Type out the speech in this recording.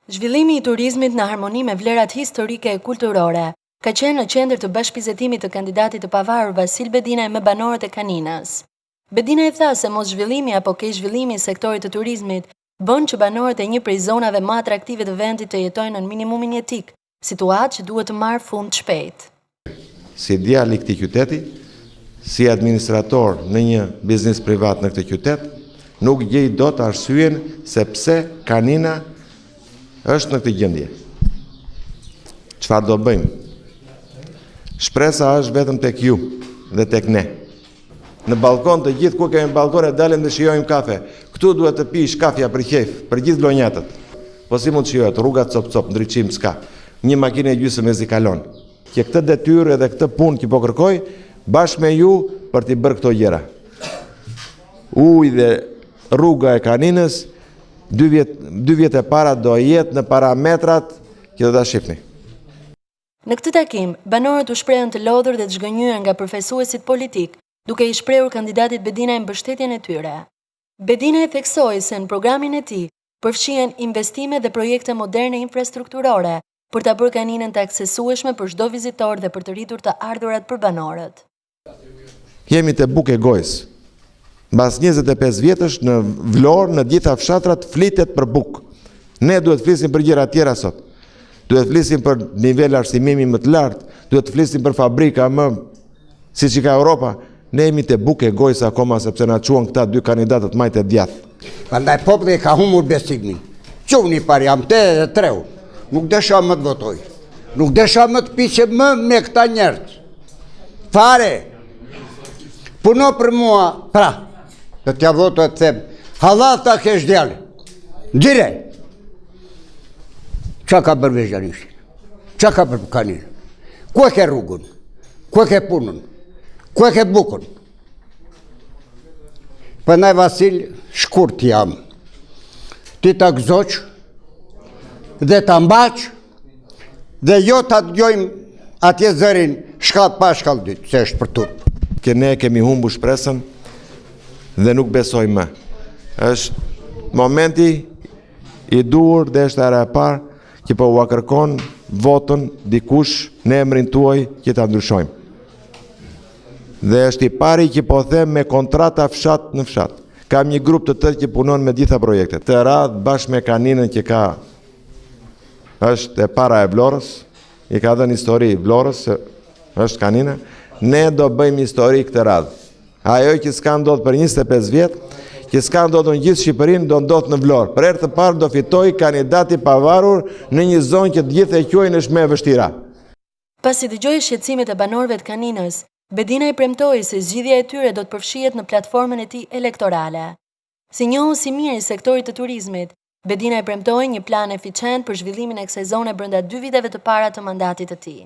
Zhvillimi i turizmit në harmoni me vlerat historike e kulturore ka qenë në qendër të bashkëpizetimit të kandidatit të pavarur Vasil Bedinaj me banorët e Kaninës. Bedinaj tha se mos zhvillimi apo keq zhvillimi i sektorit të turizmit bën që banorët e një prej zonave më atraktive të vendit të jetojnë në minimumin jetik, situatë që duhet të marrë fund shpejt. Si djali i këtij qyteti, si administrator në një biznes privat në këtë qytet, nuk gjej dot arsyeën se pse Kanina është në këtë gjendje. Çfarë do bëjmë? Shpresa është vetëm tek ju dhe tek ne. Në balkon të gjithë ku kemi balkone dalim dhe shijojmë kafe. Këtu duhet të pish kafja për qejf, për gjithë vlonjatët. Po si mund të shijohet? Rruga cop ndriçim s'ka. Një makinë e gjysmë mezi kalon. Që këtë detyrë edhe këtë punë që po kërkoj bashkë me ju për t'i bërë këto gjëra. Ujë dhe rruga e Kaninës 2 vjet e para do jetë në parametrat që do ta shihni. Në këtë takim, banorët u shprehën të lodhur dhe të zhgënjyer nga përfaqësuesit politik, duke i shprehur kandidatit Bedinaj mbështetjen e tyre. Bedinaj theksoi se në programin e tij përfshihen investime dhe projekte moderne infrastrukturore për ta bërë Kaninën të aksesueshme për çdo vizitor dhe për të rritur të ardhurat për banorët. Jemi te bukë e gojës. Mbas 25 vjetësh në Vlorë, në gjitha fshatrat flitet për bukë. Ne duhet flisim për gjëra tjera sot. Duhet flisim për nivel arsimimi më të lartë, duhet flisim për fabrika më siç i ka Europa. Ne jemi te bukë e gojës akoma sepse na çuan këta 2 kandidatët majtë e djathtë. Prandaj populli ka humbur besimin. Çuni par jam te treu. Nuk desha më të votoj. Nuk desha më të piqe më me këta njerëz. Fare. Puno për mua, pra. Dhe t'ja voto e të them, halata kesh djale. Gjire. Qa ka bërë Veçanishin? Qa ka bërë Kaninë? Ku e ke rrugën? Ku e ke punën? Ku e ke bukën? Përndaj Vasil, shkurt jam. Ti ta gëzoq dhe ta mbaq dhe jo ta dëgjojmë atje zërin shkallë pa shkallë dytë, se është për turp. Ne kemi humbu shpresën dhe nuk besoj më. Është momenti i dur dhe është era e parë që po ua kërkon votën dikush në emrin tuaj që ta ndryshojmë. Dhe është i pari që po them me kontrata fshat në fshat. Kam një grup të tërë që punon me gjitha projektet. Të radhë bashkë me Kaninën që është e para e Vlorës, i ka dhënë histori Vlorës, është Kanina. Ne do bëjmë histori këtë radhë. Ajo që s'ka ndodhur për 25 vjet, që s'ka ndodhur në gjithë Shqipërinë, do ndodhë në Vlorë. Për herë të parë do fitoj kandidati pavarur në një zonë që të gjithë e quajnë është më e vështira. Pasi dëgjoi shqetësimet e banorëve të Kaninës, Bedinaj premtoi se zgjidhja e tyre do të përfshihet në platformën e tij elektorale. Si njohës i mirë i sektorit të turizmit, Bedinaj premtoi një plan eficient për zhvillimin e kësaj zone brenda 2 viteve të para të mandatit të tij.